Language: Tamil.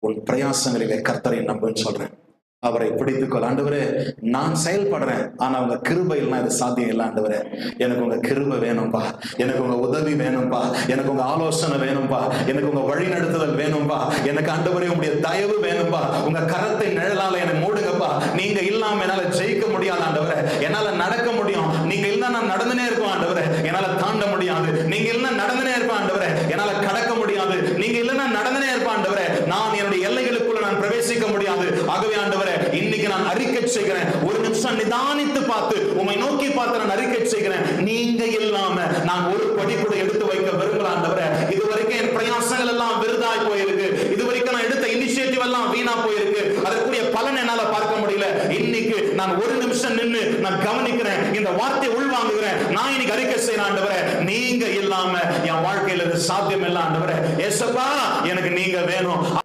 உன் பிரயாசங்களிலே கர்த்தரை நம்புன்னு சொல்றேன். அவரை பிடித்துக்கொள். ஆண்டவரே, நான் செயல்படுறேன், ஆனா உங்க கிருபையெல்லாம் இது சாத்தியம் இல்லை. ஆண்டவரே, எனக்கு உங்க கிருபை வேணும்பா, எனக்கு உங்க உதவி வேணும்பா, எனக்கு உங்க ஆலோசனை வேணும்பா, எனக்கு உங்க வழி நடத்துதல் வேணும்பா, எனக்கு ஆண்டவரே உங்களுடைய தயவு வேணும்பா. உங்க கரத்தை நிழலால என்னை மூடுங்கப்பா. நீங்க இல்லாம என்னால ஜெயிக்க முடியாது ஆண்டவரே. என்னால நடக்க முடியும், நீங்க இல்ல நான் நடந்துனே இருப்பேன் ஆண்டவரே. என்னால தாண்ட முடியாது, நீங்க இல்ல நடந்துனே இருப்பேன் ஆண்டவரே. என்னால கடக்க முடியாது, நீங்க இல்ல நடந்துனே இருப்பேன் ஆண்டவரே. நான் என்னுடைய எல்லைகளுக்குள்ள நான் பிரவேசிக்க முடியாது. ஆகவே ஆண்டவரே, இன்னைக்கு நான் அறிக்கை செய்கிறேன். ஒரு நிமிஷம் நிதானித்து பார்த்து உம்மை நோக்கி பார்த்து நான் அறிக்கை செய்கிறேன். நீங்க இல்லாம நான் ஒரு படி கூட எடுத்து வைக்க விரும்பல ஆண்டவரே. இதுவரைக்கும் என் பிரயாசங்கள் எல்லாம் விருதாய் போயிருக்கு. இதுவரைக்கும் நான் எடுத்த இனிஷியேட்டிவ் எல்லாம் வீணா போயிருக்கு. அதற்குரிய பலன் என்னால பார்க்க முடியல. இன்னைக்கு நான் ஒரு நிமிஷம் நின்னு நான் கவனிக்கிறேன், இந்த வார்த்தையை உள்வாங்குகிறேன். நான் இன்னைக்கு அறிக்கை செய்யறேன் ஆண்டவரே, நீங்க இல்லாம என் வாழ்க்கையில இது சாத்தியம் இல்லை ஆண்டவரே. ஏசப்பா, எனக்கு நீங்க வேணும்.